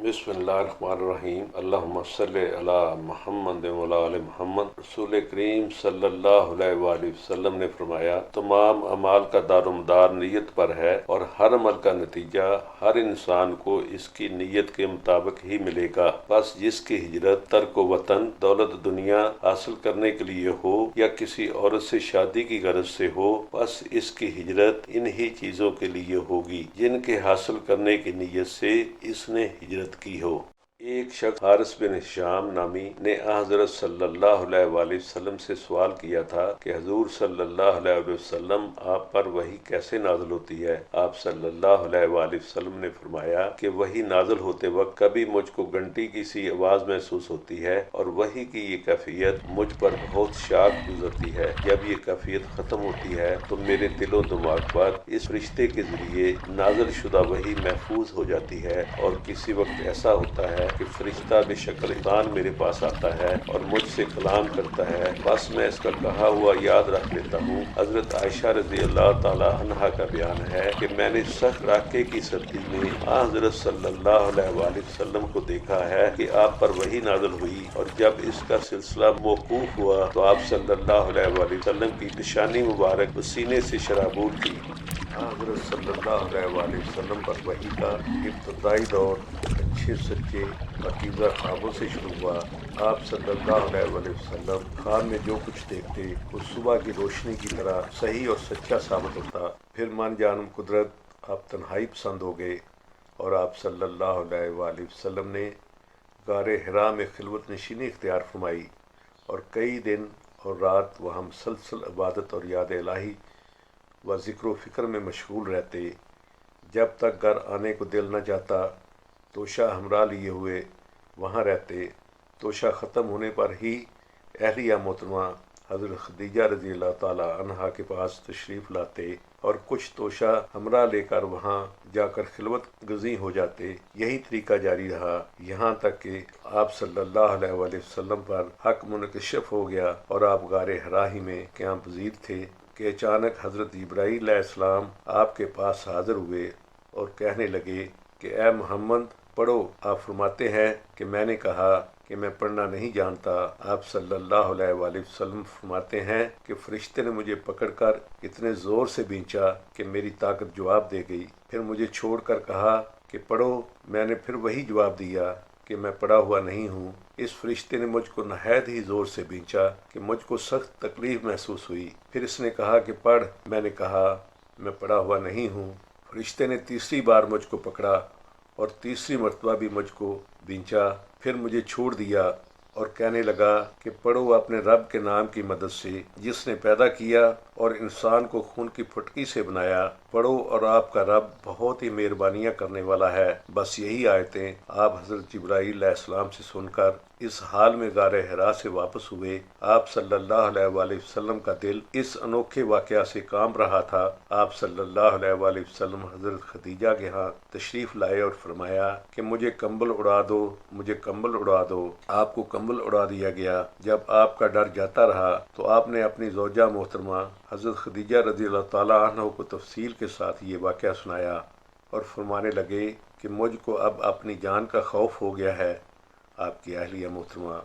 बिस्मिल्लाहिर्रहमानिर्रहीम। अल्लाहुम्मा सल्लि अला मुहम्मद व अला आलि मुहम्मद। रसूल करीम सल्लल्लाहु अलैहि वसल्लम ने फरमाया, तमाम अमाल का दारोमदार नीयत पर है और हर अमल का नतीजा हर इंसान को इसकी नीयत के मुताबिक ही मिलेगा। बस जिसकी हिजरत तर्क वतन दौलत दुनिया हासिल करने के लिए हो या किसी औरत से शादी की गरज से हो, बस इसकी हिजरत इन ही चीजों के लिए होगी जिनके हासिल करने की नीयत से इसने हिजरत की हो। एक शख्स हारिस बिन हिशाम नामी ने हज़रत सल्लल्लाहु अलैहि वसल्लम से सवाल किया था कि हुजूर सल्लल्लाहु अलैहि वसल्लम, आप पर वही कैसे नाज़िल होती है? आप सल्लल्लाहु अलैहि वसल्लम ने फरमाया कि वही नाज़िल होते वक्त कभी मुझको घंटी की सी आवाज़ महसूस होती है और वही की ये कैफियत मुझ पर बहुत शाख गुजरती है। जब ये कैफियत ख़त्म होती है तो मेरे दिलो दिमाग पर इस रिश्ते के ज़रिए नाज़िल शुदा वही महफूज हो जाती है और किसी वक्त ऐसा होता है कि फरिश्ता बेशक्ल इंसान मेरे पास आता है और मुझसे कलाम करता है, बस मैं इसका कहा हुआ याद रख लेता हूँ। हजरत आयशा रज़ी अल्लाह ताला अन्हा का बयान है कि मैंने सख्त राके की सर्दी में हजरत सल्लल्लाहु अलैहि वसल्लम को देखा है कि आप पर वही नाज़िल हुई और जब इसका सिलसिला मौकूफ हुआ तो आप सल्लल्लाहु अलैहि वसल्लम की पेशानी मुबारक सीने से शराबूर थी। हजरत सल्लल्लाहु अलैहि वसल्लम पर वही का इब्तदाई दौर अच्छे सच्चे पाकीज़ा ख्वाबों से शुरू हुआ। आप सल्लल्लाहु अलैहि वसल्लम ख्वाब में जो कुछ देखते वो सुबह की रोशनी की तरह सही और सच्चा साबित होता। फिर मन जानम कुदरत आप तन्हाई पसंद हो गए और आप सल्लल्लाहु अलैहि वसल्लम ने गारे हिरा में खिलवत नशीनी इख्तियार फरमाई और कई दिन और रात वहाँ मुसलसल इबादत और याद इलाही व ज़िक्र व फ़िक्र में मशगूल रहते। जब तक घर आने को दिल न चाहता तोशा हमरा लिए हुए वहाँ रहते। तोशा ख़त्म होने पर ही अहलिया मोहतरमा हज़रत खदीजा रज़ी अल्लाह ताला अन्हा के पास तशरीफ़ लाते और कुछ तोशा हमरा लेकर वहाँ जाकर खिलवत गज़ी हो जाते। यही तरीका जारी रहा यहाँ तक कि आप सल्लल्लाहु अलैहि वसल्लम पर हक मुनकशफ हो गया और आप गारे हिरा ही में क़याम पज़ीर थे कि अचानक हज़रत जिब्राईल अलैहिस्सलाम आपके पास हाज़िर हुए और कहने लगे कि ए मोहम्मद पढ़ो। आप फरमाते हैं कि मैंने कहा कि मैं पढ़ना नहीं जानता। आप सल्लल्लाहु अलैहि वसल्लम फरमाते हैं कि फरिश्ते ने मुझे पकड़कर इतने ज़ोर से खींचा कि मेरी ताकत जवाब दे गई। फिर मुझे छोड़कर कहा कि पढ़ो। मैंने फिर वही जवाब दिया कि मैं पढ़ा हुआ नहीं हूँ। इस फरिश्ते ने मुझको नहायत ही ज़ोर से खींचा कि मुझको सख्त तकलीफ़ महसूस हुई। फिर इसने कहा कि पढ़। मैंने कहा मैं पढ़ा हुआ नहीं हूँ। फरिश्ते ने तीसरी बार मुझको पकड़ा और तीसरी मरतबा भी मुझको खींचा। फिर मुझे छोड़ दिया और कहने लगा कि पढ़ो अपने रब के नाम की मदद से जिसने पैदा किया और इंसान को खून की फुटकी से बनाया। पढ़ो और आपका रब बहुत ही मेहरबानियाँ करने वाला है। बस यही आयतें आप हज़रत जिब्राईल अलैहिस्सलाम से सुनकर इस हाल में गारे हिरा से वापस हुए। आप सल्लल्लाहु अलैहि वसल्लम का दिल इस अनोखे वाक़या से काम रहा था। आप सल्लल्लाहु अलैहि वसल्लम हज़रत खदीजा के यहाँ तशरीफ़ लाए और फरमाया कि मुझे कंबल उड़ा दो, मुझे कंबल उड़ा दो। आपको कंबल उड़ा दिया गया। जब आपका डर जाता रहा तो आपने अपनी ज़ौजा मोहतरमा हज़रत खदीजा रज़ी अल्लाह ताला अन्हा को तफसील के साथ ये वाक़या सुनाया और फरमाने लगे कि मुझको अब अपनी जान का खौफ हो गया है। आपकी अहलिया मोहतरमा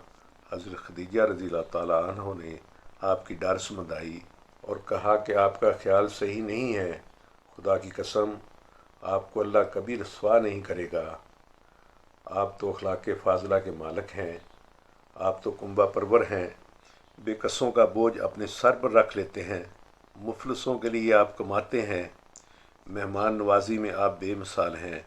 हज़रत खदीजा रज़ी अल्लाह ताला अन्हा ने आपकी डर समझाई और कहा कि आपका ख्याल सही नहीं है। खुदा की कसम आपको अल्लाह कभी रसवा नहीं करेगा। आप तो अखलाक़ फ़ाज़िला के मालिक हैं। आप तो कुंबा परवर हैं। बेकसों का बोझ अपने सर पर रख लेते हैं। मुफलिसों के लिए आप कमाते हैं। मेहमान नवाजी में आप बेमिसाल हैं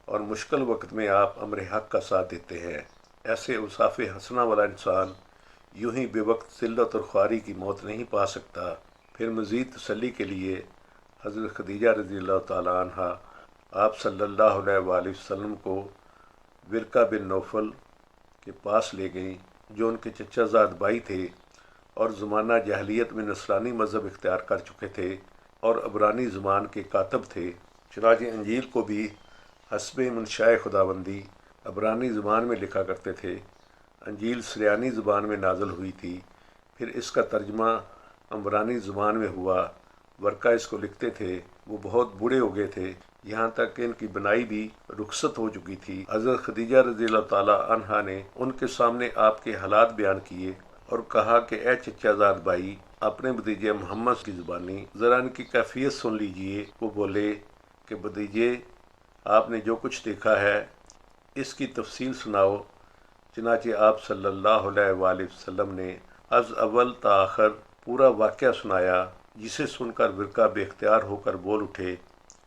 और मुश्किल वक्त में आप अमर हक का साथ देते हैं। ऐसे उसाफ़े हंसना वाला इंसान यूं ही बेवक्त ज़िल्लत और ख्वारी की मौत नहीं पा सकता। फिर मज़ीद तसल्ली के लिए हज़रत खदीजा रज़ी अल्लाह ताला अन्हा आप सल्लल्लाहु अलैहि वसल्लम को विरका बिन नौफल के पास ले गईं जो उनके चचाज़ाद भाई थे और ज़माना जहलियत में नस्रानी मज़हब इख्तियार कर चुके थे और अबरानी ज़ुबान के कातब थे। चुनांचे अंजील को भी हस्बे मुनशाए खुदाबंदी अबरानी ज़ुबान में लिखा करते थे। अंजील सरियानी ज़ुबान में नाज़िल हुई थी। फिर इसका तर्जमा अबरानी ज़ुबान में हुआ। वर्का इसको लिखते थे। वो बहुत बूढ़े हो गए थे। यहाँ तक कि इनकी बनाई भी रुखसत हो चुकी थी। हज़रत खदीजा रज़ी अल्लाह ताला अन्हा ने उनके सामने आपके हालात बयान किए और कहा कि ए चचाजाद भाई, अपने भतीजे मोहम्मद की ज़ुबानी ज़रा इनकी कैफियत सुन लीजिए। वो बोले कि भतीजे, आपने जो कुछ देखा है इसकी तफसील सुनाओ। चनाचे आप सल्लल्लाहु अलैहि वसल्लम ने अज अव्वल ता आखिर पूरा वाक़या सुनाया, जिसे सुनकर विरका बेख्तियार होकर बोल उठे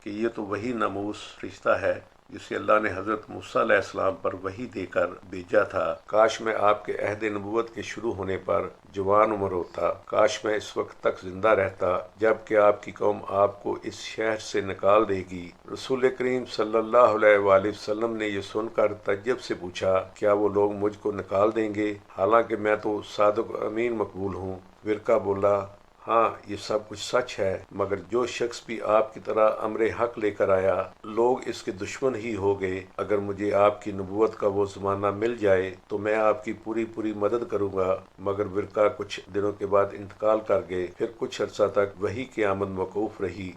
कि ये तो वही नमूस रिश्ता है जिसे अल्लाह ने हज़रत मूसा अलैहिस्सलाम पर वही देकर भेजा था। काश मैं आपके अहद नबूवत के शुरू होने पर जवान उम्र होता, काश मैं इस वक्त तक जिंदा रहता जबकि आपकी कौम आपको इस शहर से निकाल देगी। रसूल करीम सल्लल्लाहु अलैहि वसल्लम ने यह सुनकर तज्जब से पूछा, क्या वो लोग मुझको निकाल देंगे हालांकि मैं तो सादिक अमीन मकबूल हूँ। विरका बोला, हाँ, ये सब कुछ सच है, मगर जो शख्स भी आपकी तरह अमरे हक लेकर आया लोग इसके दुश्मन ही हो गए। अगर मुझे आपकी नबूवत का वो ज़माना मिल जाए तो मैं आपकी पूरी पूरी मदद करूँगा। मगर विरका कुछ दिनों के बाद इंतकाल कर गए। फिर कुछ अर्सा तक वही क़यामत मौकूफ़ रही।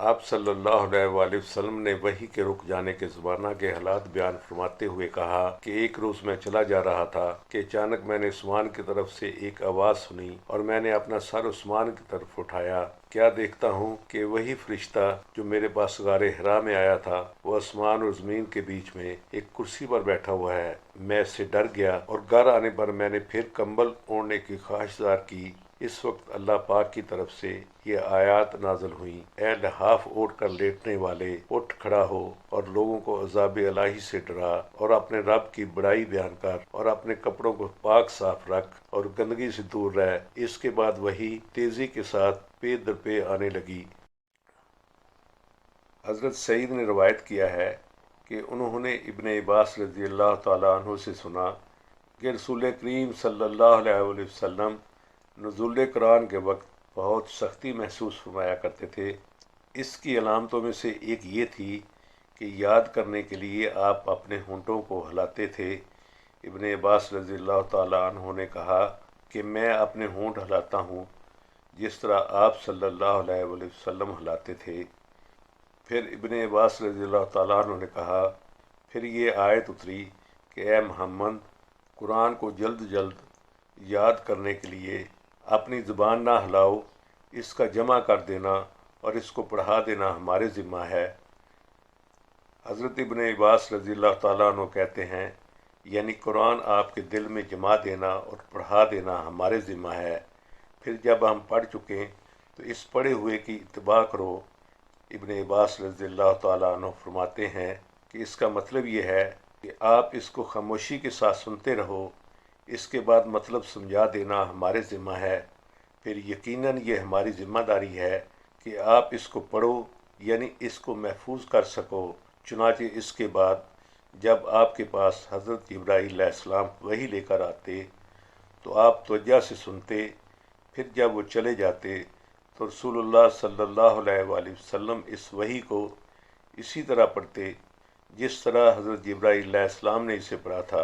आप सल्लल्लाहु अलैहि वसल्लम ने वही के रुक जाने के ज़माना के हालात बयान फरमाते हुए कहा कि एक रोज़ मैं चला जा रहा था कि अचानक मैंने आसमान की तरफ से एक आवाज़ सुनी और मैंने अपना सर आसमान की तरफ उठाया। क्या देखता हूँ कि वही फरिश्ता जो मेरे पास गारे हिरा में आया था वो आसमान और ज़मीन के बीच में एक कुर्सी पर बैठा हुआ है। मैं इससे डर गया और घर आने पर मैंने फिर कंबल ओढ़ने की ख्वाहिश ज़ाहिर की। इस वक्त अल्लाह पाक की तरफ से ये आयात नाज़िल हुई, ए लिहाफ ओढ़ कर लेटने वाले, उठ खड़ा हो और लोगों को अज़ाब इलाही से डरा और अपने रब की बड़ाई बयान कर और अपने कपड़ों को पाक साफ रख और गंदगी से दूर रह। इसके बाद वही तेजी के साथ पे दर पे आने लगी। हज़रत सईद ने रवायत किया है कि उन्होंने इब्ने अब्बास रज़ी अल्लाह ताला अन्हु से सुना कि रसूल करीम सल्लल्लाहु अलैहि वसल्लम नुज़ूल कुरान के वक्त बहुत सख्ती महसूस फरमाया करते थे। इसकी अलामतों में से एक ये थी कि याद करने के लिए आप अपने होंठों को हिलाते थे। इब्ने अब्बास रज़ी अल्लाह ताला अन्हु ने कहा कि मैं अपने होंठ हिलाता हूँ जिस तरह आप सल्लल्लाहु अलैहि वसल्लम हिलाते थे। फिर इब्ने अब्बास रज़ी अल्लाह ताला अन्हु ने कहा, फिर ये आयत उतरी कि ए मोहम्मद, कुरान को जल्द जल्द याद करने के लिए अपनी ज़ुबान ना हिलाओ, इसका जमा कर देना और इसको पढ़ा देना हमारे ज़िम्मा है। हज़रत इब्ने अब्बास रज़ी अल्लाह ताला अन्हु कहते हैं, यानी कुरान आपके दिल में जमा देना और पढ़ा देना हमारे ज़िम्मा है। फिर जब हम पढ़ चुकें तो इस पढ़े हुए की इत्तबा करो। इब्ने अब्बास रज़ी अल्लाह ताला अन्हु फरमाते हैं कि इसका मतलब ये है कि आप इसको खामोशी के साथ सुनते रहो, इसके बाद मतलब समझा देना हमारे ज़िम्मा है। फिर यकीनन ये हमारी ज़िम्मेदारी है कि आप इसको पढ़ो, यानी इसको महफूज कर सको। चुनाचे इसके बाद जब आपके पास हज़रत जिब्राईल अलैहिस्सलाम वही लेकर आते तो आप तवज्जो से सुनते। फिर जब वो चले जाते तो रसूलुल्लाह सल्लल्लाहु अलैहि वसल्लम इस वही को इसी तरह पढ़ते जिस तरह हज़रत जिब्राईल अलैहिस्सलाम ने इसे पढ़ा था।